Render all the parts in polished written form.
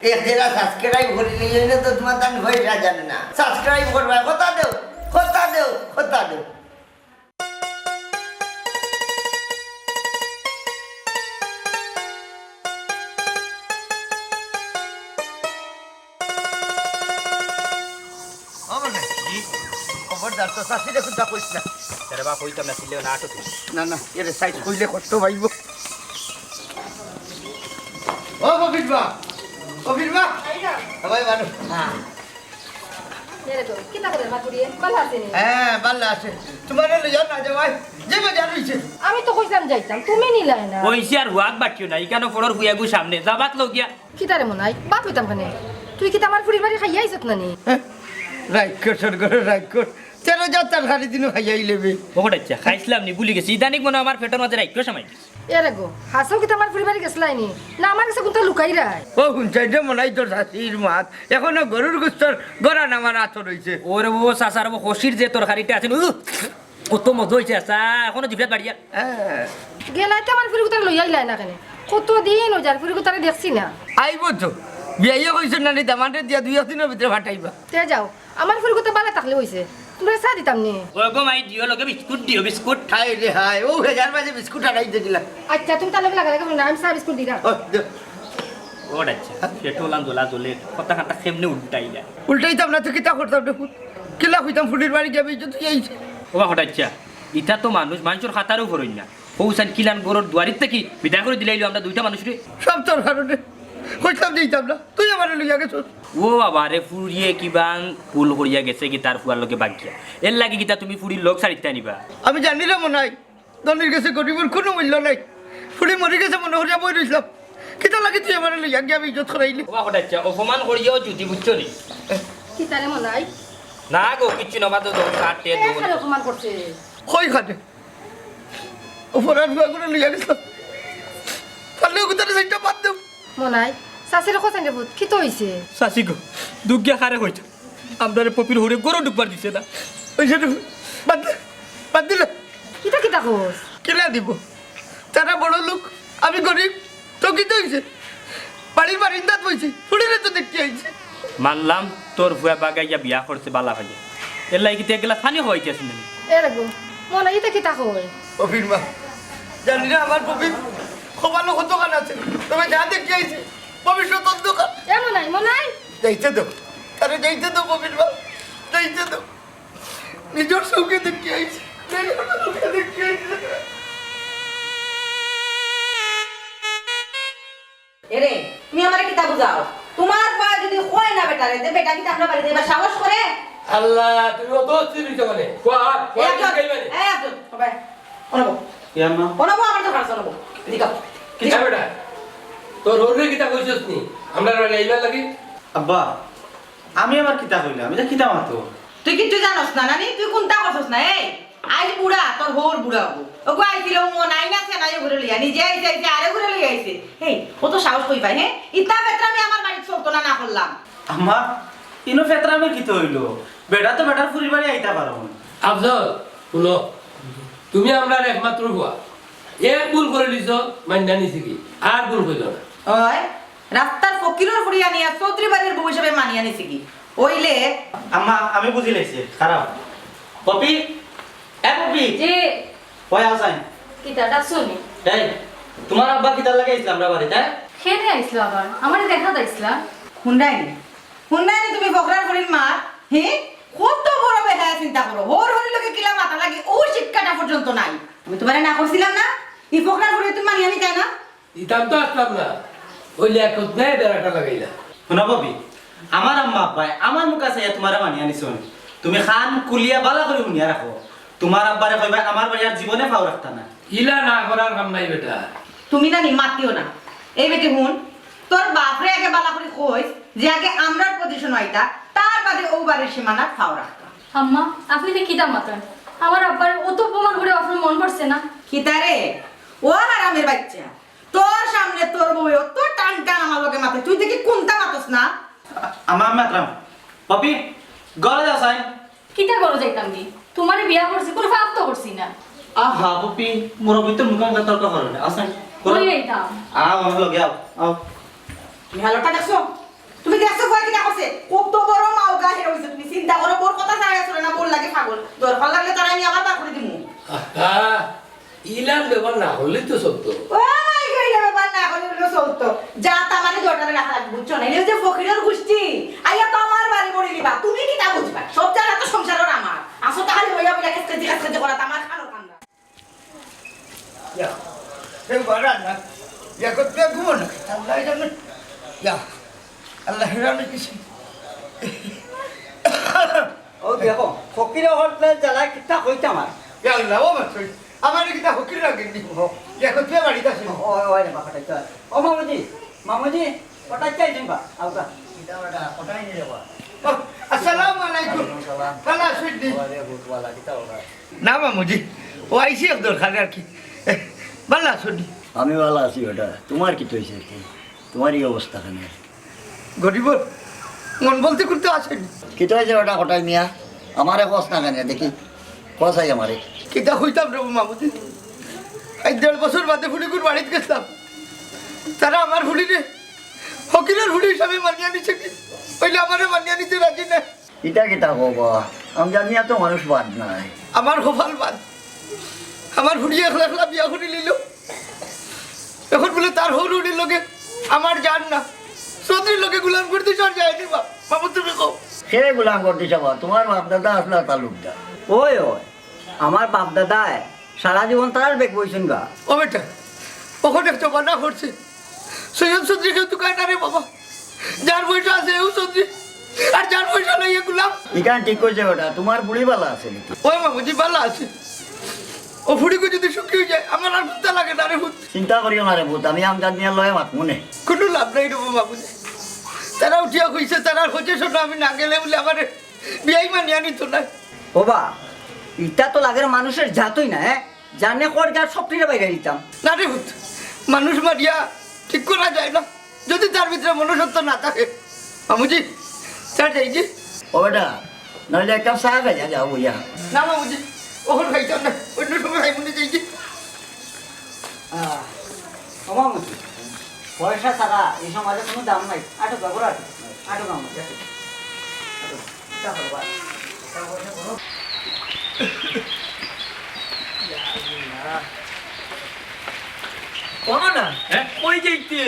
एक जरा सब्सक्राइब করে নিয়ে এলে তো তোমার দান পয়সা জানে না সাবস্ক্রাইব করবা কথা দেও কথা দেও কথা দেও আমাকে কি খবরদার তো সাসি দেখুন তা কইছ না আরে বাপ ওই তো না ছিল না আটো না না এর সাইড কইলে কষ্ট পাইব ও ববিরবা ববিরবা আইনা ভাই বানু হ্যাঁ নেরে তো কিতা করে মাতুরিয়ে ভালো আছে নি হ্যাঁ ভালো আছে তোমার লই যাও না যে ভাই যে বাজার হইছে আমি তো কইতাম যাইতাম তুমি নিলাই না ওইসি আর হুয়াক বাকিও না ইকানো ফড়র হুয়াগু সামনে যাবাক লগিয়া কিতারে মনাই বাপ হইতাম কানে তুই কিতা আমার ফুরির বাড়ি খাইয়া আইছত না নি রাইকর সরগর রাইকর তেরো যাত্রার খালি দিন খাইয়াই লেবে ওটা আচ্ছা খাইছিলাম নি ভুলি গেছি ইদানিক মনে আমার পেটের মাঝে রাইক্য সময় এরে গো হাসও কিতা আমার ফুরির বাড়ি গেছলাই নি না আমার কাছে কোনটা লুকাই রাই ও হুনচাইতে মনাই তোর শাশির মাত এখনো গরুর গুস্তর গড়া নামার আতর হইছে ওরে ও সাসার ও হসির যে তরকারিটা আছে কত মজা হইছে আসা এখনো জিভে বাড়িয়া হ্যাঁ গেলাই তো আমার ফুরি কোতা লই আইলাই না কানে কত দিন ও যার ফুরি কোতারে দেখছি না আইব তো বিয়াইও কইছ না নি দামান্ডে দিয়া দুই দিনের ভিতরে ফাটাইবা তে যাও আমার ফুরি কোতা বালা থাকলে হইছে তুমি চা দিতাম নি ও গো মাই দিও লগে বিস্কুট দিও বিস্কুট হাই রে হাই ও হেজার বাজে বিস্কুট আড়াইতে দিলা আচ্ছা তুমি তাহলে লাগা লাগা না আমি চা বিস্কুট দিরা ও দে ওটা আচ্ছা পেটোলান দোলা দোলে কথা কাটা কেমনে উল্টাইলা উল্টাইতাম না তো কিতা করতাম দেখুন কিলা কইতাম ফুটির বাড়ি যাবি তো তুই আইছে ও ওটা আচ্ছা ইটা তো মানুষের খাতারও ভরই না পৌঁছান কিলান গরুর দুয়ারির থেকে বিদায় করে দিলাইলো আমরা দুইটা মানুষরে সব তোর কারণে কইতাম দিতাম না তুই আমার লইয়া গেছিস ও বাবা রে ফুরিয়ে কিবাং পুল করিয়া গেছে কি তার ফুয়ার লগে বাগিয়া এর লাগি কিতা তুমি ফুরির লোক ছাড়িতে আনিবা আমি জানি রে মনে হয় দলের কাছে গরিবের কোনো মূল্য নাই ফুড়ি মরে গেছে মনে হরিয়া বই রইলাম কিতা লাগে তুই আমার লইয়া গিয়ে আমি ইজ্জত করাইলি ও ওটা আচ্ছা অপমান করিয়াও জুতি বুঝছো নি কিতারে মনাই না গো কিচ্ছু না বাদ দাও কাটে এ খালি অপমান করছে কই খাটে উপরার গুয়া করে লইয়া গেছিলাম পারলেও কোথায় সেইটা বাদ দেব মনাই শাশুড়ি কোথায় নেব কি তো হইছে সাসি গো দুগিয়া খারে হইতো আমরা পপির হরে গরু ডুববার দিছে না ওই সেটা বাদ দিলে কিতা কিতা কোস কিলা দিব তারা বড় লোক আমি গরিব তো কি তো হয়েছে বাড়ির বারিন্দাত বইছি ফুড়িরে তো দেখতে আইছে মানলাম তোর ভুয়া বাগাইয়া বিয়া করছে বালা ভাইয়া এর লাগি কিতা গেলা ফানি হইতেছে না এরে গো মনাই ইতা কিতা কই কবির মা জানি না আমার কবির খোবালো কত দোকান আছে তবে যা দেখতে আইছে ভবিষ্যৎ দোকান এ মনাই যাইতে দাও আরে যাইতে দাও কবির মা যাইতে দাও নিজের সঙ্গে দেখতে আইছে দেখতে আইছে এরে তুমি আমারে কিতা বুঝাও তোমার পা যদি কয় না বেটা রে বেটা কি আমরা বাড়িতে এবার সাহস করে আল্লাহ তুমি অত চিন্তিত মানে কোয়া কোয়া কি কইবেন এই আসুন সবাই অনবো কি আম্মা অনবো আমার তো খারাপ অনবো এদিকে কি বেটা তোর ওরে কিতা কইছস নি আমরা বাড়ি আইবার লাগি আব্বা আমি আবার কিতা কইলা আমি তো কিতা মাতো তুই কিচ্ছু জানোস না নানি তুই কোনটা করছস না এই আজ বুড়া তোর হোর বুড়া হবো ওগো আইছিল মন আই না সেনাই ঘুরে লইয়া নিজে আইছে আরে ঘুরে লইয়া আইছে এই ও তো সাহস কই পাই হ্যাঁ ইতা বেত্রা আমি আমার বাড়ি চলতো না করলাম আম্মা ইনো ফেতরামে কিতো হইলো বেটা তো বেটার ফুরি বাড়ি আইতা পারো আফজল শুনো তুমি আমরা একমাত্র হুয়া এক ভুল করে লিছো মাইন্ডা নিছি কি আর ভুল কইলো না ওই রাস্তার ফকিরের ফুড়ি আনিয়া চৌধুরী বাড়ির বউ হিসেবে মানিয়া নিছে কি ওইলে আম্মা আমি বুঝি লাইছি খারাপ পপি এ পপি জি কই আসাই কিতাটা শুনি এই তোমার আব্বা কিতা লাগে আইছিল আমরা বাড়িতে খেতে আইছিল আবার আমারে দেখা দাইছিলা হুন্ডাইনি তুমি ফকরার ফুড়ির মা হে কত বড় বেহায়া চিন্তা করো হোর হরি লোকে কিলা মাথা লাগি ও শিক্ষাটা পর্যন্ত নাই আমি তোমারে না করছিলাম না ই ফকরার ফুড়ি তুমি মানিয়া নিতে না ইতাম তো আসলাম না ওই লেখত নেই বেড়াটা লাগাইলা শোনা পপি আমার আম্মা আব্বাই আমার মুখ আছে তোমারে মানি আনিছন তুমি খান কুলিয়া বালা করে শুনিয়া রাখো তোমার আব্বারে কইবা আমার বাড়ি আর জীবনে ফাও রাখতা না ইলা না করার কাম নাই বেটা তুমি না নি মাতিও না এই বেটি হুন তোর বাপরে আগে বালা করে কইস যে আগে আমরার পজিশন হইতা তার বাদে ও বাড়ির সীমানা ফাও রাখতা আম্মা আপনি তো কিতা মাতান আমার আব্বার অত অপমান করে আপনার মন পড়ছে না কিতারে ও হারামের বাচ্চা তোর সামনে তোর বউ অত টান টান আমার লগে মাথা তুই দেখি কোনটা মাতস না আমার মাত্রাম পপি গলে যাও সাই কিতা করো যাইতাম কি তোমারে বিয়া করছি কোনো ফাপ তো করছি না আহা পপি মুরব্বি তো মুখে তর্ক করো না আসাই কই যাইতাম আও আমার লগে আও আও ভালোটা দেখছো তুমি দেখছো কয় কিটা করছে কত বড় মাওগা হে হইছে তুমি চিন্তা করো বোর কথা ছাড়াই আসলে না বোর লাগে পাগল দরকার লাগলে তারা আমি আবার বার করে দিমু আহা, ইলান ব্যবহার না হলে তো সত্য ও মাই গড এটা ব্যাপার না এখন হলো চলতো যা তা মানে জটারে রাখা লাগবে বুঝছো না এই যে ফকিরের গোষ্ঠী আইয়া তো আমার বাড়ি পড়ে নিবা তুমি কিটা বুঝবা সব জায়গা তো সংসারের আমার আসো তাহলে হইয়া বলে কাছে করা আমার খানো কান্দা Ya, saya barat nak. Ya kau tiap guna. Allah jangan. Ya, Allah heran kisi. ও দেখো ফকিরে হটলে জ্বালা কিতা কইতে আমার Ya Allah, apa maksud? Amar kita hukir lagi ni. Ya kau tiap hari dah sini. ওই রে বাবা কটাই ও মামুজি কটাই চাইছেন বা আউকা Kita ada kotai ni lewa. Assalamualaikum. Kala sudi. Nama muji. ও আইসি দরকার আর কি ভালো শুনি আমি ভালো আছি ওটা তোমার কি হয়েছে তোমার এই অবস্থা কেন গরিব মন বলতে করতে আসেনি কি হয়েছে ওটা হঠাৎ মিয়া আমার অবস্থা কেন দেখি কসাই আমারে কিতা হইতাম রে মামুদি এই 1.5 বছর বাদে ফুলিকুর বাড়িতে গেছিলাম তারা আমার ফুলিরে ফকিরের ফুলি হিসাবে মানিয়ে নিছে কি ওইলে আমারে মানিয়ে নিতে রাজি না ইটা কিতা হবো আমি জানি তো মানুষ বাদ নাই আমার কপাল বাদ আমার ফুলি একলা একলা বিয়া করে নিল এখন বলে তার হর উড়ির লোকে আমার জান না চৌধুরীর লোকে গুলাম করতে চল যায়নি বাবু তুমি কো সে গোলাম করতে যাবো তোমার বাপ দাদা আসলে তালুকদার ওই আমার বাপ দাদায় সারা জীবন তার বেগ বইছেন গা ও বেটা ওখানে একটা বানা করছে সৈয়দ চৌধুরী কেউ তুকায় না রে বাবা যার পয়সা আছে এও চৌধুরী আর যার পয়সা নাই এগুলাম ইখান ঠিক করছে ওটা তোমার বুড়ি বালা আছে নাকি ওই মামুজি ভালো আছে ও ফুড়িকে যদি শুকিয়ে যায় আমার আর ভূতা লাগে না রে ভূত চিন্তা করিও না রে ভূত আমি আমদাদ নিয়ে লয় মাত মনে কোনো লাভ নাই রে বাবুজি তারা উঠিয়া কইছে তারা হচ্ছে শোনো আমি না গেলে বলে আমার বিয়াই মানিয়া নিত না ওবা ইটা তো লাগের মানুষের জাতই না জানে কর যার সবটিরে বাইরে দিতাম না রে ভূত মানুষ মারিয়া ঠিক করা যায় না যদি তার ভিতরে মনুষ্যত্ব না থাকে মামুজি স্যার যাই যে ও বেটা নইলে একটা চা খাই যাও ইয়া না মামুজি ওখানে খাইতাম না অন্য সময় খাই মনে যাই যে মামুজি পয়সা ছাড়া এই সমাজে কোনো দাম নাই আটো বাবুর আটো মামুজি না হ্যাঁ কই যাইতে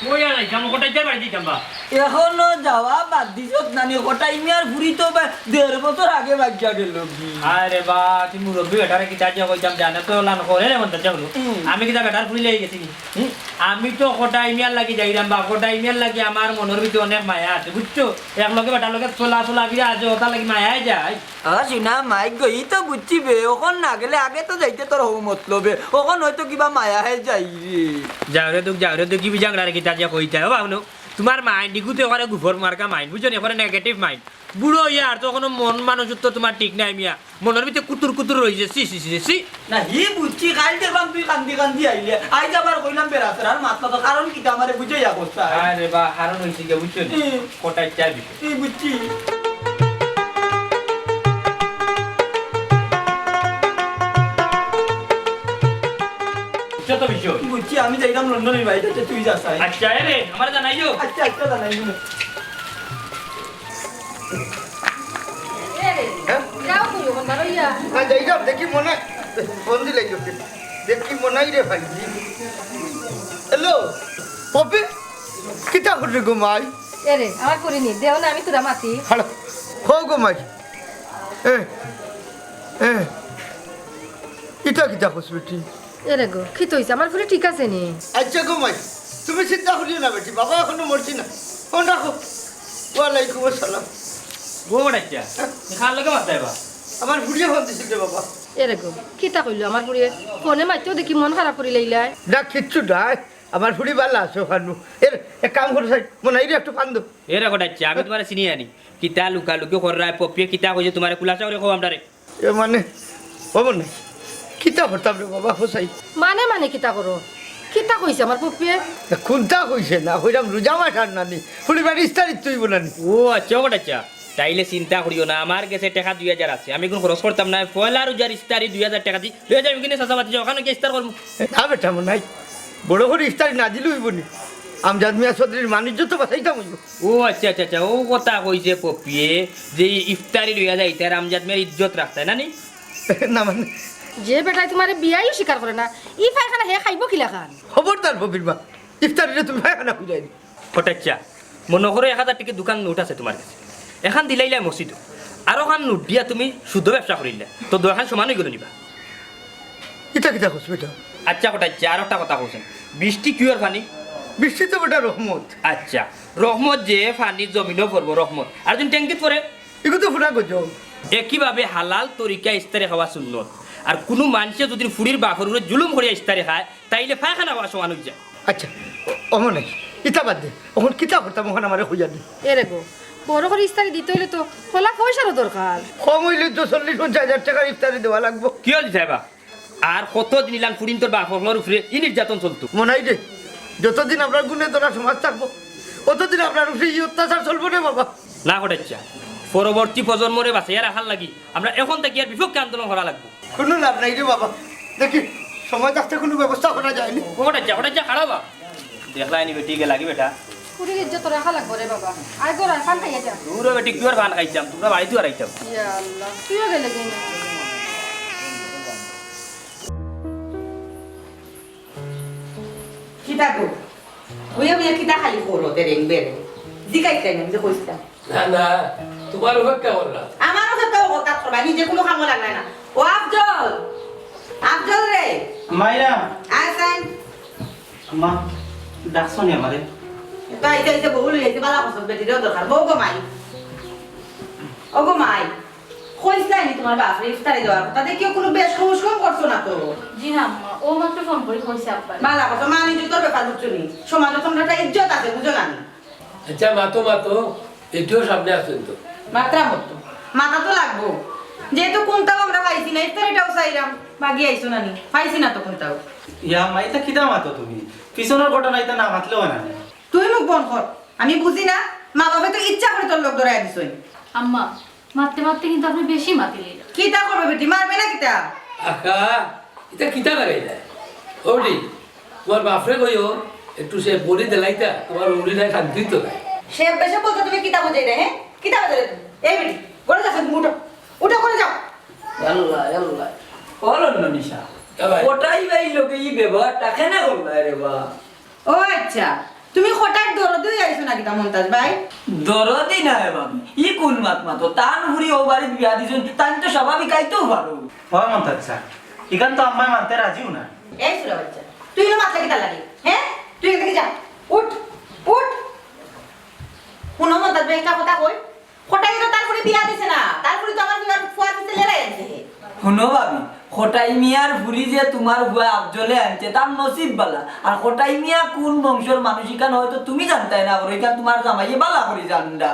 কই আর যাম কোটাই যাই বাড়ি দিতাম বা এখনো যাওয়া বাদ দিছ নানি কটাই মিয়ার ঘুরি তো 1.5 বছর আগে বাচ্চা গেল আরে বা তুমি মুরব্বী বেটারে কি চাইয়া কইতাম জানা তো লান করে রে মন যাবো আমি কিটা বেটার ফুলি লাগি গেছি আমি তো কোটা ইমেল লাগি যাইরাম বা কোটা ইমেল লাগি আমার মনের ভিতরে অনেক মায়া আছে বুঝছো এক লগে বেটার লগে চলা বিয়া আছে ওটা লাগি মায়া যায় সিনা মাইক গই তো বুঝছি বে ওখন না গেলে আগে তো যাইতে তোর হো মতলবে ওখন হয়তো কিবা মায়া হে যাই যাও রে কি বিজাংরা রে কি চাইয়া কইতা ও বাবু তোমার মাইন্ড ডিগুতে করে গুফর মার্কা মাইন্ড বুঝছো না করে নেগেটিভ মাইন্ড বুড়ো ইয়ার তো কোনো মন মানুষত্ব তোমার ঠিক নাই মিয়া মনের ভিতরে কুতুর রইছে সি না হি বুঝছি কাল দেখলাম তুই কান্দি আইলে আই যাবার কইলাম বেরাসের আর মাত্র তো কারণ কি আমারে বুঝাই অবস্থা আরে বা হারন হইছে কে বুঝছো না কোটাই চাইবি তুই বুঝছি যত বিষয় বুঝছি আমি যাইলাম লন্ডনের বাইরে তুই যাস আচ্ছা রে আমার জানাইও আচ্ছা জানাই যাও কইও বন্ধা রইয়া না যাই যাও দেখি মনে ফোন দিলে দেখি মনে রে ভাই হ্যালো পপি কিতা করে ঘুমাই এরে আমার করিনি দেও না আমি তোরা মাতি হ্যালো হো ঘুমাই এ এ কিতা হসপিটাল এরে গো কি তইছে আমার ফুলি ঠিক আছে নি আচ্ছা ঘুমাই তুমি চিন্তা করিও না বেটি বাবা এখনো মরছি না ফোন রাখো ওয়ালাইকুম আসসালাম গোড় আচ্ছা খান লগে মাতাইবা আমার বুড়িয়ে ফোন দিছিল রে বাবা এরে গো কিতা কইলো আমার ফুলিয়ে ফোনে মাইতেও দেখি মন খারাপ করি লাইলাই না কিচ্ছু নাই আমার ফুড়ি ভালো আছে ওখানে এর এক কাম করে সাই মনে হয় একটু ফান দো এরা কোটাচ্ছি আমি তোমার চিনি আনি কিতা লুকি করায় পপিয়ে কিতা কইছে তোমার কুলাচা করে কো আমদারে এ মানে বাবা না কিতা করতাম রে বাবা হোসাই মানে কিতা করো কিতা কইছে আমার পুপিয়ে কোনটা কইছে না কইরাম রোজা মাঠার নানি ফুড়ি বাড়ি ইস্তারিত তুইব নানি ও আচ্ছা কোটাচ্ছা তাইলে চিন্তা করিও না আমার কাছে টাকা 2000 আছে আমি কোন খরচ করতাম না পয়লা রোজার ইস্তারি 2000 টাকা দি 2000 আমি কিনে সাসাবাতি ওখানে কি ইস্তার করব না বেটা মনে হয় বড় করে ইস্তারি না দিলে হইব নি আমজাদ মিয়া চৌধুরীর মানিজ্য তো বাঁচাইতাম হইব। ও আচ্ছা আচ্ছা আচ্ছা, ও কথা কইছে পপিয়ে যে ইফতারি লইয়া যাইতে আর আমজাদ মেয়ের ইজ্জত রাখতে না নি? না মানে যে বেটাই তোমার বিয়াই স্বীকার করে না ই পায়খানা হে খাইব কিলা খান? খবরদার ববির মা, ইফতারিরে তুমি পায়খানা খুঁজাই নি। হঠাৎ মনে করো 1000 টাকা দোকান নোট আছে তোমার কাছে, এখান দিলাইলা মসজিদ আর ওখান নোট দিয়া তুমি শুদ্ধ ব্যবসা করিলে তো দোকান সমান হয়ে গেল নিবা। কিতা কিতা করছো বেটা? আচ্ছা হঠাৎ আর একটা কথা কইছেন, বৃষ্টি কিওর পানি? বৃষ্টি তো বেটা রহমত। আচ্ছা রহমত যে পানি জমিনও পড়বো রহমত, আর যদি ট্যাঙ্কিত পরে এগুলো তো ফুটা করছো। একইভাবে হালাল তরিকা ইস্তারি খাওয়া সুন্নত। আর কোনো মানুষে যদি ফুড়ির বাপর উপরে জুলুম করে ইস্তারি খায় তাইলে পায়খানা হওয়া সমান হয়ে যায়। আচ্ছা অমনে কিতা বাদ দে, এখন কিতা করতাম ওখানে আমার খুঁজা দি। এরে গো বড় করে ইস্তারি দিতে হইলে তো খোলা পয়সারও দরকার। কম হইলে তো 40-50 টাকার ইফতারি দেওয়া লাগবো। কি হল সাহেবা? আর কতদিন ইলান ফুড়িন তোর বাপর উপরে ই নির্যাতন চলতো? মনে হয় যে যতদিন আপনার গুণে ধরা সমাজ থাকবো অতদিন আপনার উপরে এই অত্যাচার চলবো না বাবা। না হঠাচ্ছা পরবর্তী প্রজন্মরে বাঁচাইয়া রাখার লাগি আমরা এখন থেকে আর বিপক্ষে আন্দোলন করা লাগবো। কোনো লাভ নাই রে বাবা, দেখি সময় থাকতে কোনো ব্যবস্থা করা যায়নি। হঠাচ্ছা খারাপ দেখলাই নি বেটি গে লাগি বেটা, পুরীর ইজ্জত রাখা লাগবো রে বাবা। আয় গোড়া খান খাইয়া যা। পুরো বেটি কিওর ভান খাইতাম, তোমরা বাড়িতে আর আইতাম। ইয়া আল্লাহ তুইও গেলে দিন। কিতা গো হইয়া হইয়া কিতা খালি করো তেরেং বেরে জিকাইতে আমি যে কইছিলাম না না, তোমার অপেক্ষা করলাম। আমারও তো কথা করবা নিজে কোনো কামও লাগবে না। ও আফজল, আফজল রে মাইরা আসান আম্মা ডাকছো নি আমারে? তো আইতে আইতে বউ লইতে বালা পছন্দ বেটিরও দরকার। বউ গো মাই, ও গো মাই কইছিলাম তোমার বাপরে ইফতারি দেওয়ার কথা, দেখিও কোনো বেশ কম করছো না তো। জি না আম্মা, ও মাত্র ফোন করে কইছে আব্বা। বালা কথা মা নিজে তোর ব্যাপার বুঝছো নি, সমাজে তোমরা একটা ইজ্জত আছে বুঝো না নি? আচ্ছা মাতো এটিও সামনে আসেন তো। মাত্রা মতো মাথা তো লাগবো, যেহেতু কোনটাও আমরা পাইছি না ইফতারিটাও চাইলাম, মাগি আইছো না নি পাইছি না তো কোনটাও। ইয়া মাইতা কিদা মাতো তুমি? পিছনের ঘটনা এটা না মাতলেও না। তুই মুখ বন্ধ কর, আমি বুঝি না মা বাবা তো ইচ্ছা করে তোর লোক ধরাই দিছই। আম্মা মারতে মারতে কিন্তু আপনি বেশি মাতিলেন। কিতা করবে বেটি, মারবে না কিতা? আকা এটা কিতা লাগাই যায় ওডি, তোমার বাপরে কইও একটু সে বলি দেলাইতা, তোমার উড়ি নাই শান্তি তো নাই। সে বেশে বলতো তুমি কিতা বুঝাই রে? হ্যাঁ কিতা বুঝাই রে? এই বেটি করে যাচ্ছে তুমি উঠো, উঠো করে যাও। আল্লাহ বলো নিশা ভাই ওটাই ভাই লোকে এই ব্যবহারটা কেন করলো রে বা? ও আচ্ছা তুমি হঠাৎ দরদই আইছো না কিতা মন্তাজ ভাই? দরদি না হে বাবু, ই কোন মাত মাতো তান ঘুরি ও বাড়ি বিয়া দিছুন, তান তো স্বাভাবিক আইতেও পারো। হয় মন্তাচ্ছা, ইখান তো আম্মাই মানতে রাজিও না। এই সুরা বাচ্চা তুই না মাথা কিতা লাগে? হ্যাঁ তুই এখান থেকে যা, উঠ উঠ। কোনো মন্তাজ ভাই একটা কথা কই, হঠাৎ তো তারপরে বিয়া দিছে না, তারপরে তো আমার বিয়ার ফুয়া দিতে লেরাই আছে। শুনো ভাবি, খোটাই মিয়ার ভুলি যে তোমার হুয়া আফজলে আনছে তার নসিব বালা, আর খোটাই মিয়া কোন বংশের মানুষ ইখান হয়তো তুমি জানতাই না, এখান তোমার জামাই বালা করে জানডা।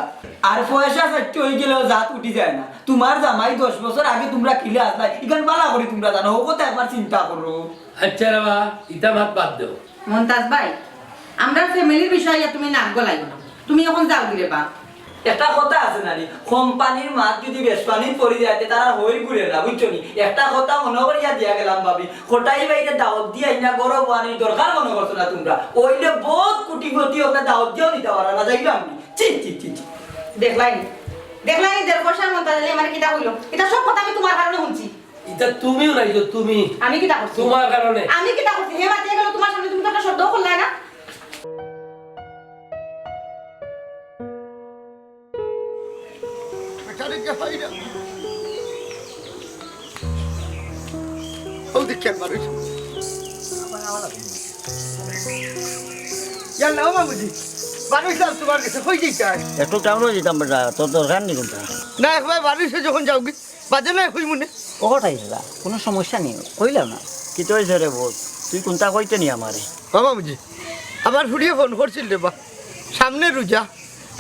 আর পয়সা সাচ্য হয়ে গেলেও জাত উঠি যায় না, তোমার জামাই 10 বছর আগে তোমরা খিলে আসলাই, ইখান বালা করে তোমরা জানো, ও কথা একবার চিন্তা করো। আচ্ছা রে বা, ইটা মাত বাদ দেও। মন্তাজ ভাই আমরা ফ্যামিলির বিষয়ে তুমি নাক গলাইও না, তুমি এখন যাও দিলে বা। একটা কথা আছে নানি, কোম্পানির মাছ যদি বেশপানির পড়ে যায় তারা হই ঘুরে না, বুঝছো নি? একটা কথা মনে করিয়া দিয়া গেলাম ভাবি, খোটাই বাইরে দাওয়াত দিয়ে না গরম আনি দরকার মনে করছো না তোমরা, ওইলে বহুত কোটিপতি ওকে দাওয়াত দিয়েও নিতে পারো না, যাইলাম আমি চি চি চি চি। দেখলাই দেড় বছর মন্তাজ আমার কিতা হইলো, এটা সব কথা আমি তোমার কারণে শুনছি। এটা তুমিও নাই তো, তুমি আমি কিতা করছি? তোমার কারণে। আমি কিতা করছি? হে বাদ দিয়ে গেল তোমার সামনে, তুমি তো একটা শব্দ করলে না। বেচারিকে পাই না। ও দেখেন মানুষ ইয়ার নাও মামুজি, মানুষ যাও তোমার কাছে কই যাইতে? একটু টাউনও যেতাম বেটা, তোর দরকার নেই কোনটা। না একবার মানুষে যখন যাও কি বাজে না কই মনে কটাই দাদা, কোনো সমস্যা নেই, কইলাম না। কি তো হয়েছে রে বোধ, তুই কোনটা কইতে নি আমারে? মামুজি আমার ফুড়িয়ে ফোন করছিল রে বা, সামনে রোজা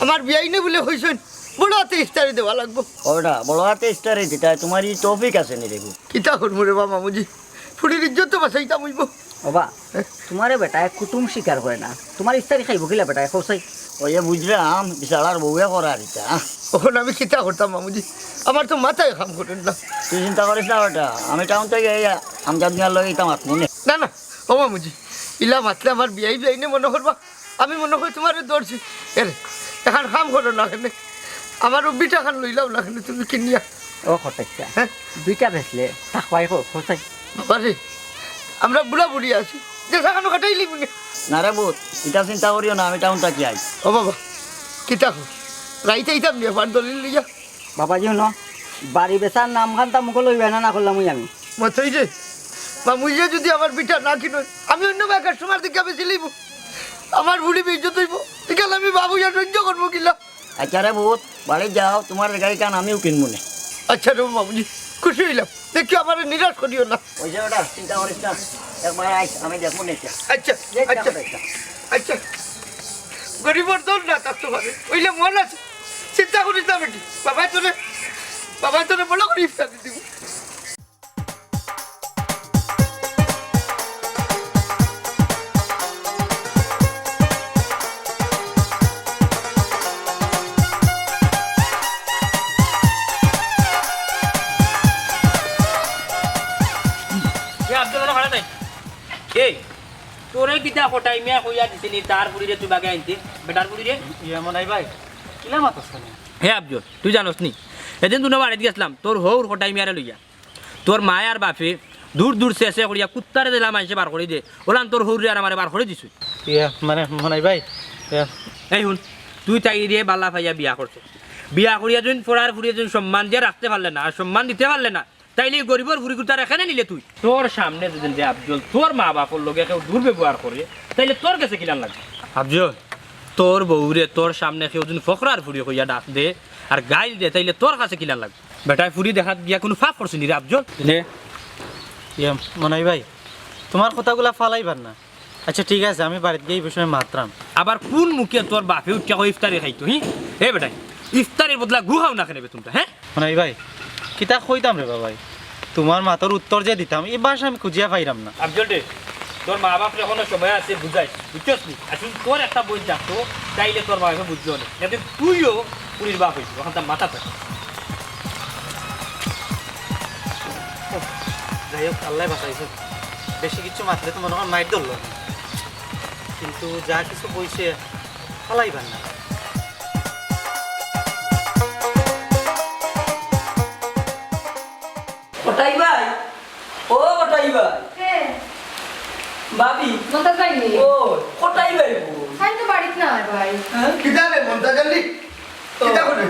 আমার বিয়াই নে বলে হইছেন, বড় হাতে ইফতারি দেওয়া লাগবো। ওটা বড় হাতে স্টারে যেটা তোমার এই টপিক আছে নি রে। কিতা করবো রে বা মামুজি, ফুড়ির ইজ্জত তো বাঁচাইতাম হইব। বাবা তোমারে বেটা কুটুম স্বীকার করে না, তোমার ইস্তারি খাইব কিলা বেটা খোসাই। ওই বুঝলাম বিশালার বউয়ে করা আর ইটা। তখন আমি কিতা করতাম মামুজি, আমার তো মাথায় কাম করেন না। তুই চিন্তা করিস না বেটা, আমি টাউন থেকে আমজাদ মিয়ার লগে ইটা মাত মনে না না ও মামুজি, ইলা মাতলে আমার বিয়াই নে মনে করবা, আমি মনে করি তোমার ধরছি এরে এখন কাম করো না কেন আমার বিটা খান লইলাও না কেন তুমি কিনিয়া ও খটাইছা হ্যাঁ 2টা বেচলে তাকবাই খোসাই বাবারে আমরা বুড়া বুড়ি আছি যে সাকানো কাটাইলি মনে না রে বুত এটা চিন্তা করিও না আমি টাউনটা কি আই ও বাবা কিতা কর রাইতে ইতাম নিয়ে পার দলিল লিয়া বাবাজি শুনো বাড়ি বেচার নাম খানটা মুখ লইবে না করলাম আমি মতই যে বা মুইয়ে যদি আমার বিটা না কিনো আমি অন্য বা কাস্টমার দিকে বেশি লইব আমার বুড়ি বেজত হইব এখানে আমি বাবু যা সহ্য করবো কিলা আচ্ছা রে বুত বাড়ি যাও তোমার গাড়ি কান আমিও কিনবো না আচ্ছা রে বাবুজি খুশি হইলাম দেখি আমার নিরাশ করিও না ওই যে ওটা চিন্তা করিস না একবার আইস আমি দেখবো না আচ্ছা আচ্ছা আচ্ছা গরিবর দল না থাকতে পারে ওইলে মন আছে চিন্তা করিস না বেটি বাবা তোরে বলো করি ইফতার দিব আব্দুল ভাড়া নাই এই তোরে কিতা কোটাই মিয়া কইয়া দিছিলি তার পুরিরে তুই বাগে আনতি বেটার পুরিরে এমন আই ভাই কিলা মাতস কেন হে আব্দুল তুই জানোস নি এদিন তুই বাড়িতে গেছিলাম তোর হৌর কোটাই মিয়ারে লইয়া তোর মায়ার বাপে দূর দূর শেষে করিয়া কুত্তারে দিলাম মানুষে বার করে দে ওলান তোর হৌরে আর আমারে বার করে দিছু মানে মনাই ভাই এই শুন তুই তাই দিয়ে বাল্লা ভাইয়া বিয়া করছে বিয়া করিয়া যদি পড়ার ফুরিয়ে যদি সম্মান দিয়ে রাখতে পারলে না আর সম্মান দিতে পারলে না তাইলে গরিবর ফুরি কুতার এখানে নিলে তুই তোর সামনে যদি যে আব্দুল তোর মা বাপর লোকে কেউ দুর্ব্যবহার করে তাইলে তোর কাছে কিলান লাগবে আব্দুল তোর বউরে তোর সামনে কেউ যদি ফকরার ফুরি কইয়া ডাক দে আর গাইল দে তাইলে তোর কাছে কিলান লাগবে বেটায় ফুরি দেখা গিয়া কোনো ফাঁক করছে নি রে আব্দুল মনাই ভাই তোমার কথাগুলা ফালাইবার না আচ্ছা ঠিক আছে আমি বাড়িতে গিয়ে এই বিষয়ে মাত্রাম আবার কোন মুখে তোর বাপে উঠে ইফতারি খাইতো হি হে বেটাই ইফতারের বদলা গুহাও না খেলে তোমরা হ্যাঁ মনাই ভাই কিতা কইতাম রে বাবাই তোমার মাতার উত্তর যে দিতাম এই বাসা আমি খুঁজিয়া পাইরাম না আব্দুল দে তোর মা বাপ এখনো সময় আছে বুঝাইস বুঝছস নি আসলে তোর একটা বই থাকতো তাইলে তোর বাপে বুঝলো না যাতে তুইও পুরীর বাপ হইস ওখান তার মাথা থাকে যাই হোক আল্লাহ বাঁচাইছে বেশি কিছু মাত্রে তো মনে হয় মাইট ধরল কিন্তু যা কিছু বইছে ফালাইবার না কোটাই ভাই ও কোটাই ভাই হ্যাঁ ভাবি মন্তাজ ভাই নি ও কোটাই ভাই খাই তো বাড়িত না ভাই কিতা রে মনটা জলদি কিতা করে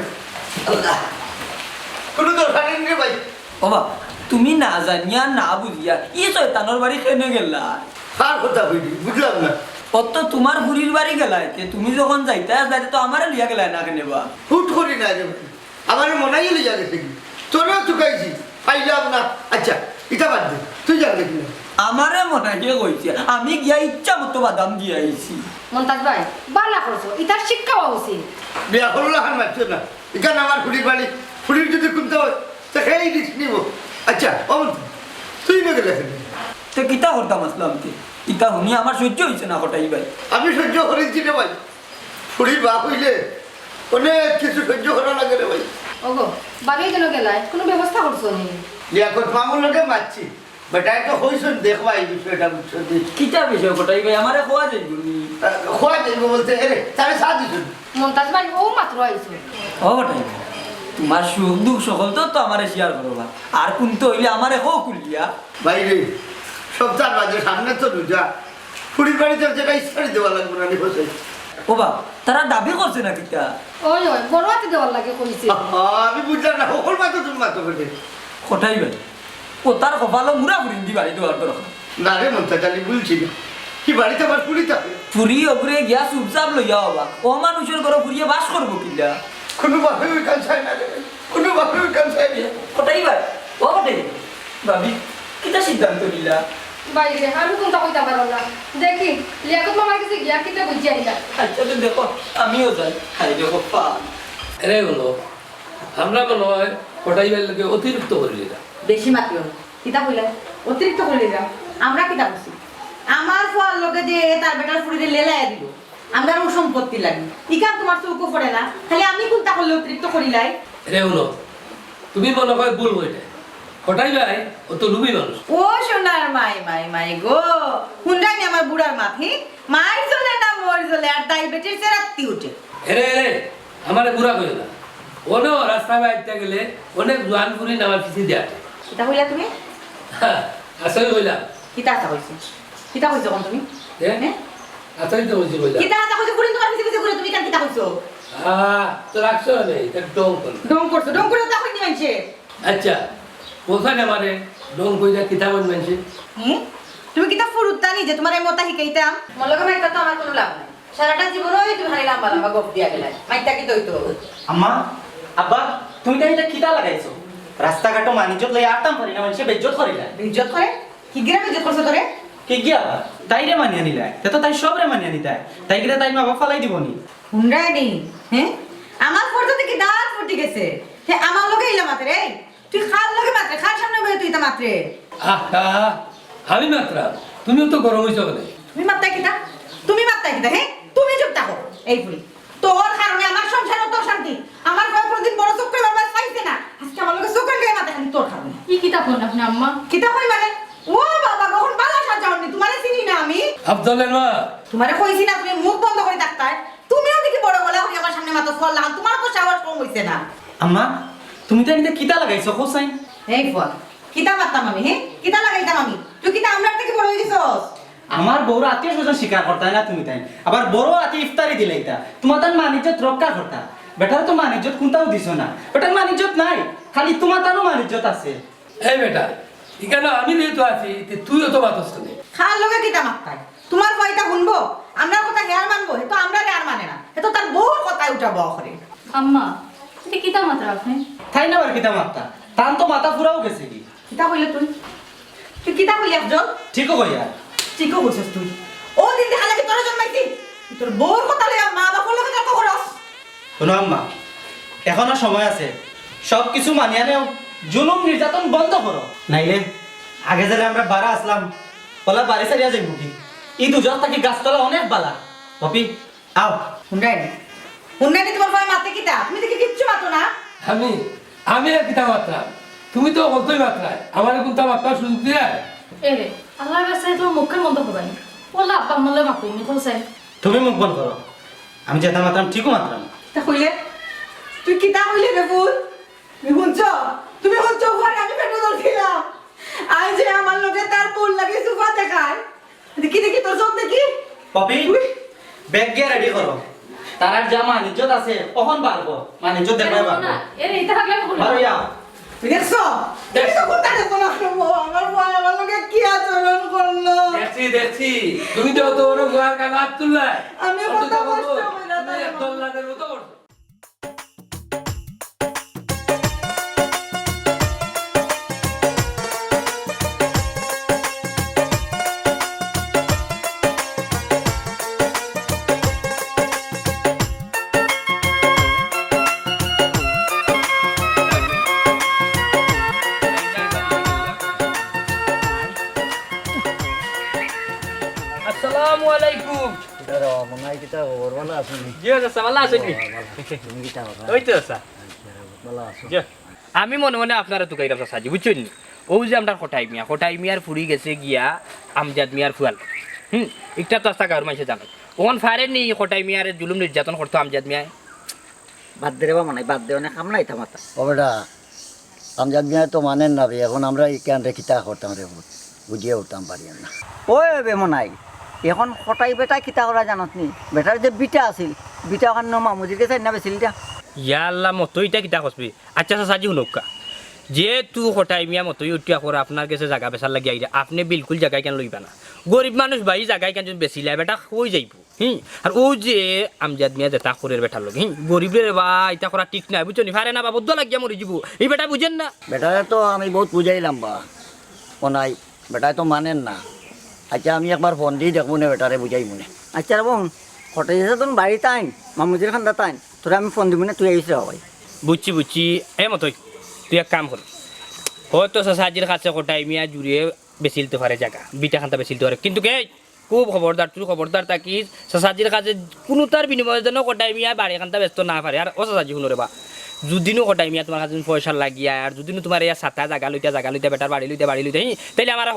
আল্লাহ কোনো দরকার নেই রে ভাই ও বাবা তুমি না জানিয়া না বুঝিয়া ই শয়তানোর বাড়ি কেন গেলা কার কথা কইলি বুঝলাম না অত তোমার বুড়ির বাড়ি গেলাই তুমি যখন যাইতে যাইতে তো আমারে লিয়া গেলাই না কেন বা হুট করি না রে আমার মনাই লিয়া গেছে কি তোরেও চুকাইছি পাইলাম না আচ্ছা ইটা বাদ দে তুই যাবে কি আমারে মনে গিয়ে কইছে আমি গিয়া ইচ্ছা মতো বাদাম দিয়ে আইছি মন্তাজ ভাই বালা করছো ইতার শিক্ষা হওয়া উচিত বিয়া করলো হান মারছো না এখানে আমার ফুড়ির বাড়ি ফুড়ির যদি কিনতে হয় তো সেই রিস্ক নিব আচ্ছা অমন তুই না গেলে তো কিতা করতাম আসলাম তে ইতা শুনি আমার সহ্য হইছে না কোটাই ভাই আমি সহ্য করেছি রে ভাই ফুড়ির বাপ হইলে অনেক কিছু সহ্য করা লাগে রে ভাই ওগো বাড়ি কেন গেলাই কোনো ব্যবস্থা করছো নি এখন মামুর লোকে মারছি বেটায় তো হইছুন দেখবা এই বিষয়টা বুঝছো কিতা বিষয় কোটাই ভাই আমারে কোয়া যাইব নি খোয়া যাইব বলতে এরে তাহলে সাথ দিছুন মন্তাজ ভাই ও মাত্র আইছো ও কোটাই ভাই তোমার সুখ দুঃখ সকল তো আমারে শেয়ার করবা আর কোন তো হইলে আমারে হো কুলিয়া বাইরে সপ্তাহ বাজে সামনে তো রোজা ফুড়ির বাড়িতে যেটা ইস্তারি দেওয়া লাগবে না বসে ও বাবা তারা দাবি করছে না কিতা ওই ওই বড় হাতে দেওয়ার লাগে কইছে আমি বুঝলাম না সকল মাত্র তুমি মাত্র করে কোটাই ভাই ও তার কপালো মুরা ফুরিন দি বাড়ি দেওয়ার দরকার না রে মন্তা জানি বলছি না কি বাড়িতে আমার ফুড়ি থাকে ফুরি ওপরে গিয়া চুপচাপ লইয়া হবা ও মানুষের ঘরে ফুরিয়ে বাস করবো কিলা কোনো বাপে ওই কাজ চাই না রে কোনো বাপে ওই কাজ চাই না কোটাই ভাই ও কোটাই ভাবি কিতা সিদ্ধান্ত নিলা বাইরে আমি কোনটা কইতা পারো না দেখি লিয়াকত মামার কাছে গিয়া কিতা বুঝিয়া আইলা আচ্ছা তো দেখো আমিও যাই খাই দেখো পা এরে হলো আমরা মনে হয় কোটাই ভাইয়ের লোকে অতিরিক্ত করে দিলাম বেশি মাত্র কিতা কইলা অতিরিক্ত করে যা আমরা কিতা করছি আমার ফল লোকে যে তার বেটার ফুড়িতে লেলাইয়া দিল আমরা ও সম্পত্তি লাগি ইকান তোমার চৌকো পড়ে না খালি আমি কোনটা করলে অতিরিক্ত করিলাই এরে হলো তুমি মনে হয় ভুল হইলে কোটাই ভাই ও তো লুবি মানুষ ও সোনার মাই মাই মাই গো হুন্ডাই আমার বুড়ার মাথি মার জ্বলে না মোর জ্বলে আর ডায়াবেটিস এর রাত্রি উঠে এরে এরে আমার ঘুরা কইল না ওনো রাস্তা বাইতে গেলে অনেক জোয়ান পুরি নামার পিছি দেয়া কিতা হইলা তুমি আসলে কইলাম কিতা আতা হইছে কিতা হইছে কোন তুমি হ্যাঁ আসলে তো বলছি কইলাম কিতা আতা হইছে পুরি তোমার পিছে পিছে ঘুরে তুমি কেন কিতা হইছো তো রাখছো নেই ডং কর ডং করছো ডং করে তা হইনি মানছে আচ্ছা কোথায় আমারে ডং কইরা কিতাব মানছে তুমি কিতা ফুরুতানি যে তোমার এই মতা শিখাইতাম মলগা মাইতা তো আমার কোনো লাভ নাই সারাটা জীবন ওই তুমি হারি লাম্বা লাম্বা গপ দিয়া গেলাই মাইতা কি দইতো আম্মা আব্বা তুমি তাই এটা কিতা লাগাইছো রাস্তাঘাটো মানিজত লই আটাম পারি না মানুষে বেজ্জত করিলা ইজ্জত করে কি গ্রামে ইজ্জত করছো তোরে কি গিয়া তাইরে মানিয়ে নিলা তে তো তাই সবরে মানিয়ে নিতা তাই কিরা তাই মা বাবা ফালাই দিবনি হুন্ডাইনি হ্যাঁ আমার ফটো থেকে দাঁত ফুটি গেছে হে আমার লগে ইলা মাত্রে তুই খাল লগে মাত্রে খাল সামনে বই তুই তা মাত্রে আহা আমি মাত্রা তুমিও তো গরম হইছো বলে তুমি মাত্তা কিতা তুমি মাত্তা কিতা হ্যাঁ তুমি চুপ থাকো এই ফুলি তোর কারণে আমার সংসার তো শান্তি আমার বয় কোনদিন বড় চোখ করে বাবা চাইছে না আজকে আমার লগে চোখের গায়ে মাথা খালি তোর কারণে কি কিতাব হন আপনি আম্মা কিতা কই মানে ও বাবা কখন বালা সাজাওনি তোমারে চিনি না আমি আব্দুলের মা তোমারে কইছি না তুমি মুখ বন্ধ করে ডাক্তার তুমিও দেখি বড় গলা হই আমার সামনে মাথা ফল লাগান তোমার তো সাহস কম হইছে না আম্মা তুমি তাই এটা কিতা লাগাইছো কোসাই এই ফল কিতা মারতাম আমি হ্যাঁ কিতা লাগাইতাম আমি তুই কিতা আমরা থেকে বড় হয়ে গেছস আমার বড় আত্মীয় স্বজন স্বীকার করতা না তুমি তাই আবার বড় আতি ইফতারি দিলাইতা তোমার তার মানিজ্জত রক্ষা করতা বেটার তো মানিজ্জত কোনটাও দিছো না বেটার মানিজ্জত নাই খালি তোমার তারও মানিজ্জত আছে এই বেটা এখানে আমি যেহেতু আছি তুইও তো বাতস্ত নেই খাল লগে কিতা মারতাই তোমার ভয়টা শুনবো আমরা কথা হেয়ার মানবো হে তো আমরা আর মানে না হে তো তার বহু কথাই উঠাবো করে আম্মা এটা কিতাব মাত্র আপনি তাই না আবার কিতা মারতা তান তো মাথা ফুরাও গেছে কি কিতা কইলে তুই তুই কিতা কইলি একজন ঠিকও কইয়া ঠিকও বলছিস তুই ও দিন দেখা লাগে তোরা জন্মাইছি তোর বউর কথা লইয়া মা বাবার লগে তর্ক করস শোনো আম্মা এখনো সময় আছে সব কিছু মানিয়া নেও জুলুম নির্যাতন বন্ধ করো নাইলে আগে যারা আমরা বাড়া আসলাম ওলা বাড়ি সারিয়া যাইব কি ই দুজন থাকি গাছতলা অনেক বালা পপি আও হুন্ডাইনি হুন্ডাইনি তোমার ভয় মারতে কিতা তুমি দেখি কিচ্ছু মাতো না আমি আমি আর কিতা মাত্রা তুমি তো কতই মাত্রায় আমার কোনটা মাত্রা সুযোগ দিয়ে এ রে আল্লাহর কাছে তোমার মুখের মতো করবাই ওলা আব্বা আমলে মাকুই নি কোসাই তুমি মুখ বন্ধ করো আমি যেটা মাত্রাম ঠিকও মাত্রাম তা কইলে তুই কিতা কইলে রে বোন তুমি শুনছ তুমি শুনছ ঘরে আমি পেটো ধরছিলাম আজ যে আমার লগে তার পোল লাগে সুফা দেখায় দেখি দেখি তোর চোখ দেখি পপি ব্যাগ গিয়ে রেডি করো তার যা মানিজ্জত আছে কখন বাড়বো মানিজ্জত দেখবে বাড়বো না এ রে এটা থাকলে আমি বারো যাও তুই দেখছো দেখছো কোথা দেখো না আমার ভয় আমার লগে কি আচরণ করলো দেখছি দেখছি তুমি তো তো ওর গোয়ার কাজ হাত তুললাই আমি কত কষ্ট কইরা তারে একদম লাগার মতো করছো আসসালামু আলাইকুম মনে হয় কিতা খবর ভালো আছো নি জি আচ্ছা ভালো আছেন নি তুমি কিতা কথা ওই তো আচ্ছা ভালো আছো জি আমি মনে মনে আপনারা তো গাইরা সাজি বুঝছেন নি ও যে আমরা খটাই মিয়ার ফুরি গেছে গিয়া আমজাদ মিয়ার ফুয়াল একটা তো আস্তা গাঁর মাসে জানো ওখান ফারেন নি খটাই মিয়ার জুলুম নির্যাতন করতো আমজাদ মিয়ায় বাদ দে রে বা মানে বাদ দে অনেক কাম নাই তামাতা ও বেটা আমজাদ মিয়া তো মানেন না বে এখন আমরা কেন রে কিতা করতাম রে বুঝিয়ে উঠতাম পারি না ওই বেমনাই এখন খটাই বেটা কিতা করা জানত নি বেটার যে বিটা আছিল বিটা ওখান মামুজির কাছে না বেছিল দিয়া ইয়া আল্লাহ মতো ইটা কিতা কসবি আচ্ছা সাজি শুনকা যে তু খটাই মিয়া মতোই উঠিয়া করে আপনার কাছে জায়গা বেচার লাগি আইরা আপনি বিলকুল জায়গায় কেন লইবা না গরিব মানুষ ভাই জায়গায় কেন বেচিলে বেটা হয়ে যাইব আর ও যে আমজাদ মিয়া যেটা করে বেটার লগে গরিবের বা এটা করা ঠিক নাই বুঝছো নি ফারে না বা বদ্ধ লাগিয়া মরে যাব এই বেটা বুঝেন না বেটারে তো আমি বহুত বুঝাইলাম বা ও নাই বেটায় তো মানেন না আচ্ছা আমি একবার ফোন দিয়ে দেখবো না বেটারে বুঝাই মনে আচ্ছা বোন খটাই যেতে তোর বাড়িতে আইন মামুজির খান্দা তাইন তোরা আমি ফোন দিব না তুই আইসে হবাই বুঝছি এ মতোই তুই এক কাম কর হয়তো সাজির কাছে খটাই মিয়া জুড়িয়ে বেচিলতে পারে জায়গা বিটা খান্তা বেচিলতে পারে কিন্তু কে খুব খবরদার তুই খবরদার থাকিস সাজির কাছে কোনো তার বিনিময়ের জন্য খটাই মিয়া বাড়ি খান্তা ব্যস্ত না পারে আর ও সাজি শুনো রে বা যদিনো কটাই মিয়া তোমার কাছে পয়সা লাগিয়া আর যদিনো তোমার ইয়া সাতা জায়গা লইতে বেটার বাড়ি লইতে তাইলে আমার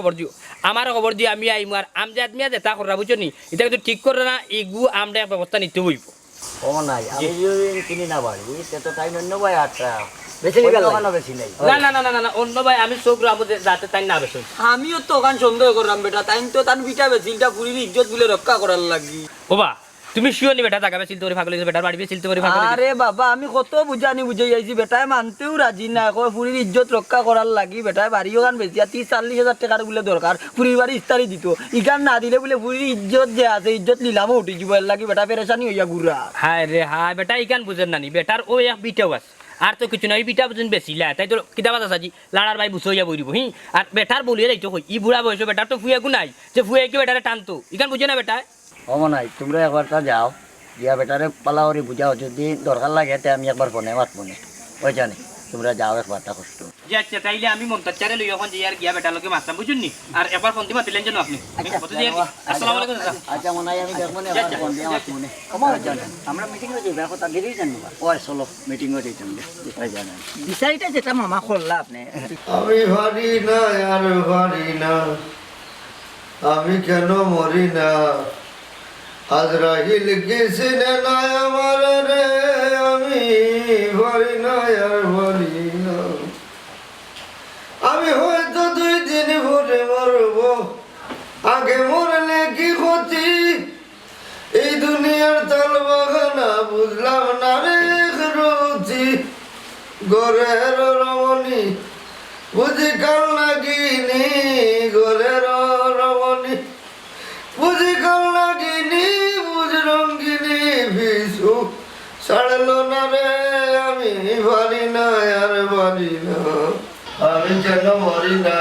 খবর দিও আমি আইমু আর আমজাদ মিয়া যেটা করা বুঝছো নি এটা কিন্তু ঠিক করে না এগু আমরা এক ব্যবস্থা নিতে হইব ও নাই আমি যদি কিনি না পারি সে তো তাই অন্য ভাই আটটা বেশি নিবে বেশি নাই না অন্য ভাই আমি চোখ রাখবো যাতে তাই না বেশি আমিও তো ওখান সন্দেহ করলাম বেটা তাই তো তার বিটা বেচিলটা পুরীর ইজ্জত বলে রক্ষা করার লাগি ওবা তুমি শিও নি বেটা জায়গা চিলতে পারি ফাগলে বেটার বাড়ি চিলতে পারি ফাগলে আরে বাবা আমি কত বুঝাই আইছি বেটায় মানতেও রাজি না কয় পুরীর ইজ্জত রক্ষা করার লাগি বেটায় বাড়িও গান বেচিয়া 30-40 হাজার টাকার বলে দরকার পুরীর বাড়ি ইস্তারি দিত ইগান না দিলে বলে পুরীর ইজ্জত যে আছে ইজ্জত নিলামও উঠি যাব লাগি বেটা পেরেশানি হইয়া ঘুরা হায় রে হায় বেটা ইকান বুঝেন নানি বেটার ও এক বিটাও আছে আর তো কিছু নাই বিটা বুঝুন বেশিলা তাই তো কিতাব আছে আজি লাড়ার ভাই বুঝইয়া বইরিব হি আর বেটার বলিয়ে যাইতো কই ই বুড়া বয়স বেটার তো ফুয়াকু নাই যে ফুয়ে কি বেটারে টানতো ইকান বুঝে না বেটা ও নাই তোমরা একবার তা যাও গিয়া বেটারে পালাওরি বুঝাও যদি দরকার লাগে তে আমি একবার ফোনে মাত মনে ওই জানি তোমরা যাও একবার তা কষ্ট যে আচ্ছা তাইলে আমি মন্তাচারে লই এখন যে আর গিয়া বেটার লগে মারতাম বুঝুন নি আর একবার ফোন দিবা দিলেন জানো আপনি আসসালামু আলাইকুম দাদা আচ্ছা মনে হয় আমি দেখবো না একবার ফোন দিয়ে মাত মনে আমার জানেন আমরা মিটিং এ যাই কথা দিলেই জানি ওই চলো মিটিং এ যাইতাম যেটা জানেন বিচারিটা যেটা মামা করলা আপনি আমি ভারি না আর ভারি না আমি কেন মরি না আজরাইল গেছে না আমার রে আমি ভারি না আর ভারি না আমি হয়তো 2 দিন পরে মরব আগে মরলে কি ক্ষতি এই দুনিয়ার তাল বাগানা বুঝলাম না রে রতি গরের রমণী বুঝি কাল লাগিনি গরের রমণী বুঝি কাল লাগিনি বুঝ রঙ্গিনী বিশু ছাড়লো না রে আমি ভারি না আর ভারি না আমি যেন মরি না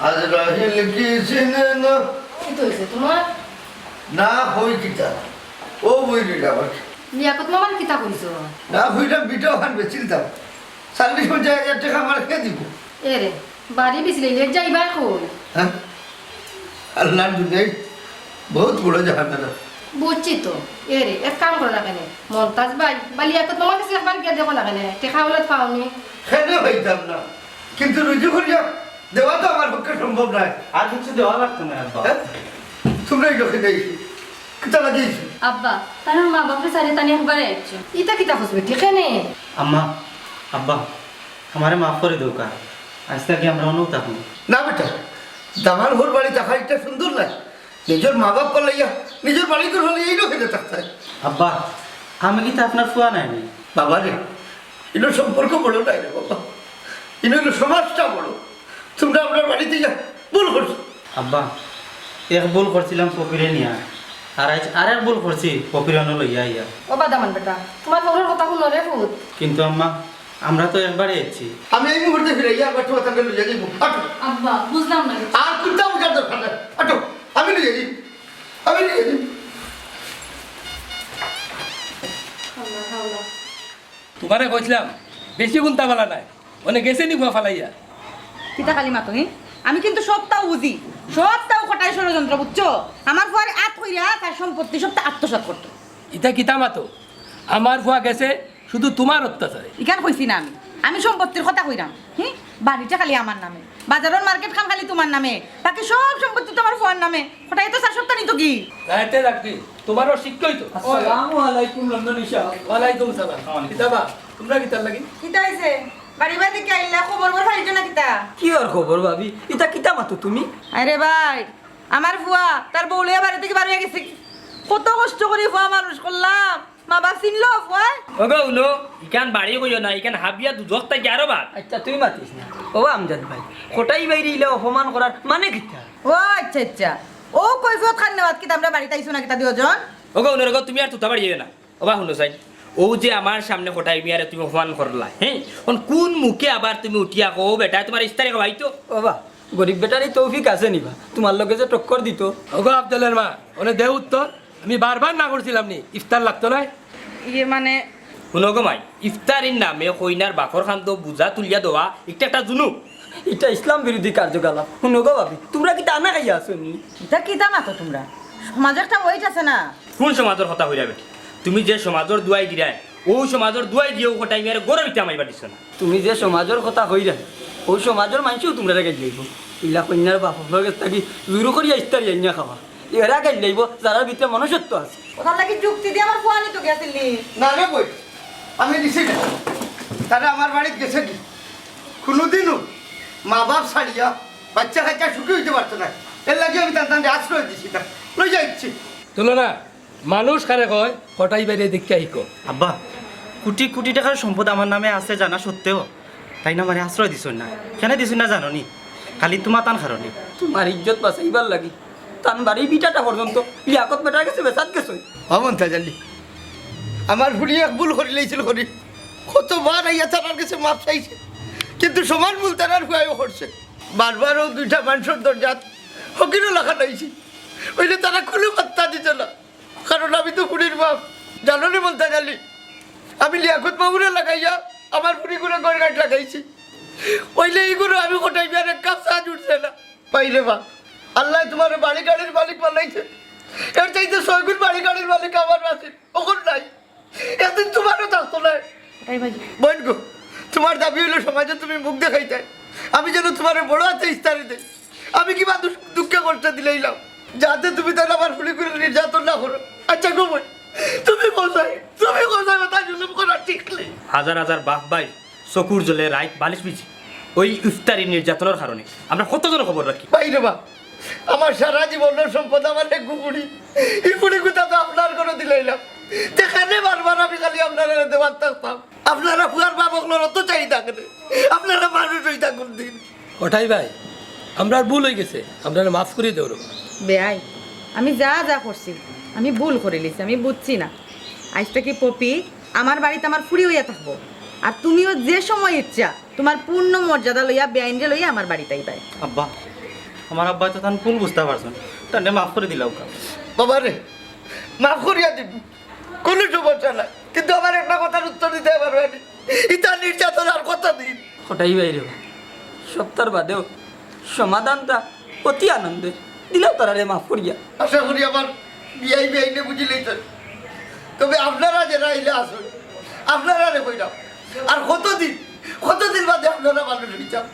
আজ রাহিল কি চিনে না কি তো হইছে তোমার না হই কিতা ও বইটা আমার লিয়াকত মামার কিতা কইছো না হইটা বিটাও খান বেচিলতাম 40,000 টাকা আমার খেয়ে দিব এ রে বাড়ি বিছলে লেট যাইবা কই হ্যাঁ আল্লাহ দুনিয়ায় বহুত বড় জাহান্নাম বুঝছি তো এ রে এক কাম করো না কেন মন্তাজ ভাই বা লিয়াকত মামার কাছে একবার গিয়ে দেখো না কেন টেকা হলে পাওনি খেলে হইতাম না কিন্তু রুজু করিয়া দেওয়া তো আমার পক্ষে সম্ভব নয় আর কিছু দেওয়া লাগতো না আব্বা হ্যাঁ? তোমরাই লোকে নেই কিতা লাগিয়েছি আব্বা তার মা বাপরে সারি তানি একবারে আইছো ইতা কিতা হসবে ঠিক নে আম্মা আব্বা আমারে মাফ করে দাও কা আজ থেকে আমরা অন্য থাকবো না বেটা দামার ঘর বাড়ি দেখা একটা সুন্দর না নিজের মা বাপ পালাইয়া নিজের বাড়ি করে হলে এই লোকেতে থাকতে হয় আব্বা আমি কি তা আপনার ফুয়া নাই বাবা রে এগুলো সম্পর্ক বড় নাই রে বাবা এগুলো সমাজটা বড় তোমরা আপনার বাড়িতে যা ভুল করছো আব্বা এক ভুল করছিলাম পকিরে নিয়া আর আজ আরেক ভুল করছি পকিরানো লইয়া ইয়া ও বাদামান বেটা তোমার বউর কথা শুনো রে ফুট কিন্তু আম্মা আমরা তো একবারে এসেছি আমি এই মুহূর্তে ফিরে ইয়া বাচ্চা বাচ্চা লইয়া যাইব আটো আব্বা বুঝলাম না আর কোনটা বুঝার দরকার নাই আটো আমি নিয়ে যাই আমি নিয়ে যাই তোমারে কইছিলাম বেশি গুন্তা ফালা নাই মানে গেছে নি বুয়া ফালাইয়া কিতা খালি মাতো হে আমি কিন্তু সবটাও বুঝি সবটাও কটাই ষড়যন্ত্র বুঝছো আমার পরে আত কইরা তার সম্পত্তি সবটা আত্মসাৎ করতো ইটা কিতা মাতো আমার ফুয়া গেছে শুধু তোমার অত্যাচারে ইখান কইছি না আমি সম্পত্তির কথা কইরাম বাড়িটা খালি আমার নামে বাজারের মার্কেট খান খালি তোমার নামে বাকি সব সম্পত্তি তোমার ফুয়ার নামে ওটাই তো 4 সপ্তাহ নিত কি গাইতে রাখবি তোমারও শিক্ষই তো আসসালামু আলাইকুম লন্ডনী সাহেব ওয়ালাইকুম সালাম কিতাবা তোমরা কিতার লাগি কিতা হইছে বাড়ি বাড়ি থেকে আইলা খবর বর ফাইছো না কিতা কি আর খবর ভাবি এটা কিতা মাতো তুমি আরে ভাই আমার ফুয়া তার বউলিয়া বাড়ি থেকে বাড়ি গেছে কত কষ্ট করে ফুয়া মানুষ করলাম মা বাপ চিনলো ফুয়া ওগো উনো ইকান বাড়ি কইও না ইকান হাবিয়া দুধক তাই আরো বাদ আচ্ছা তুই মাতিস না ও আমজাদ ভাই কোটাই বাইরে ইলে অপমান করার মানে কিতা ও আচ্ছা আচ্ছা ও কৈফিয়ত খান নেওয়াত কিতা আমরা বাড়িতে আইছো না কিতা দিওজন ওগো উনো রগো তুমি আর তুতা বাড়ি না ওবা শুনো চাই ও যে আমার সামনে ফটাই মিয়ারে তুমি অপমান করলা হ্যাঁ কোন মুখে আবার তুমি উঠিয়া কো বেটা তোমার ইস্তারে ভাই তো বাবা গরিব বেটারই তৌফিক আছে নিবা তোমার লগে যে টক্কর দিত ওগো আব্দুলের মা ওনে দে উত্তর আমি বারবার না করছিলাম নি ইফতার লাগতো না ইয়ে মানে শুনো গো মাই ইফতারির নামে কইনার বাকর খান তো বুঝা তুলিয়া দেওয়া একটা জুনু এটা ইসলাম বিরোধী কার্যকলাপ শুনো গো ভাবি তোমরা কি টানা খাইয়া আসো নি এটা কিতা মাতো তোমরা সমাজে একটা ওয়েট আছে না কোন সমাজের কথা হইরা বেটি তুমি যে সমাজের দুয়াই দিরায় ও সমাজের দুয়াই দিয়েও কটাই মেয়ের গরম ইটা মাইবা দিছ না তুমি যে সমাজের কথা কইরা ওই সমাজের মানুষও তোমরা গাইড যাইব ইলা কন্যার বাপ লগে থাকি জুরু করিয়া ইস্তার জানিয়া খাওয়া এরা গাইড যাইব যারা ভিতরে মনুষ্যত্ব আছে ওখান লাগি যুক্তি দিয়ে আমার ফুয়ানি তো গেছিলি না রে বই আমি দিছি না তারা আমার বাড়িতে গেছে কি কোনোদিনও মা বাপ ছাড়িয়া বাচ্চা কাচ্চা সুখী হইতে পারতো না এর লাগে আমি তার আশ্রয় দিছি না লই যাচ্ছি তুলনা মানুষ কারে কয় কটাই বাইরে দেখতে আইকো আব্বা কোটি কোটি টাকার সম্পদ আমার নামে আছে জানা সত্ত্বেও তাই না মানে আশ্রয় দিছ না কেন দিছ না জানো নি খালি তোমার তান কারণে তোমার ইজ্জত বাঁচাইবার লাগি তান বাড়ি বিটাটা পর্যন্ত লিয়াকত বেটার গেছে বেসাত গেছে অমন তাজালি আমার ভুড়ি এক ভুল করি লেছিল করি কতবার আইয়া তারার কাছে মাপ চাইছে কিন্তু সমান ভুল তারার হুয়াও করছে বারবারও দুইটা মানুষের দরজাত হকিরও লেখা নাইছি ওইলে তারা কোনো পাত্তা দিত না কারণ আমি তো ফুড়ির বাপ জানো নি বলতে জানি আমি লিয়াকত বাবুরে লাগাইয়া আমার ফুড়িগুলো গড় গাছ লাগাইছি ওইলে এইগুলো আমি কোটাই বিয়ার এক কাপ সাজ উঠছে না পাইরে বা আল্লাহ তোমার বাড়ি গাড়ির মালিক বানাইছে এর চাইতে ছয়গুণ বাড়ি গাড়ির মালিক আমার আছে ওখান নাই একদিন তোমারও থাকতো না বোন গো তোমার দাবি হইলো সমাজে তুমি মুখ দেখাইতে আমি যেন তোমার বড় হাতে ইস্তারি দেই আমি কি বা দুঃখে কষ্ট দিলেইলাম যাতে তুমি তাহলে আমার ফুলি করে নির্যাতন না করো আচ্ছা গো বোন তুমি কোথায় কথা জুলুম করা ঠিক নেই হাজার হাজার বাপ ভাই চকুর জলে রাইত বালিশ বিছি ওই ইফতারি নির্যাতনের কারণে আমরা কতজনের খবর রাখি বাইরে বা আমার সারা জীবনের সম্পদ আমার এক গুপুরি এই পুরি কোথা তো আপনার করে দিলাইলাম যেখানে বারবার আমি খালি আপনারা দেওয়ার থাকতাম আপনারা ফুয়ার বাবকলোর অত চাই থাকেন আপনারা মানুষ হই থাকুন দিন কটাই ভাই আমরা ভুল হয়ে গেছে আমরা মাফ করে দেব বেআই আমি যা যা করছি আমি ভুল করে লিছি আমি বুঝছি না আজ থেকে পপি আমার বাড়িতে আমার ফুরি হইয়া থাকবো আর তুমিও যে সময় ইচ্ছা তোমার পূর্ণ মর্যাদা লইয়া বেআইনরে লইয়া আমার বাড়িতে আইবাই আব্বা আমার আব্বা তো তান ভুল বুঝতে পারছেন তাহলে মাফ করে দিলাম বাবা রে মাফ করিয়া দিব কোনো সমস্যা নাই কিন্তু আমার একটা কথার উত্তর দিতে পারবে না ইতা নির্যাতন আর কথা দিন হঠাই বাইরে সপ্তাহ বাদেও সমাধানটা অতি আনন্দের দিলাম তারা রে মাফ করিয়া আশা করি আমার বিয়াই বিয়াইনে বুঝিলেই তো তবে আপনারা যারা আইলে আসুন আপনারা রে কইলাম আর কতদিন বাদে আপনারা মানুষ হইতাম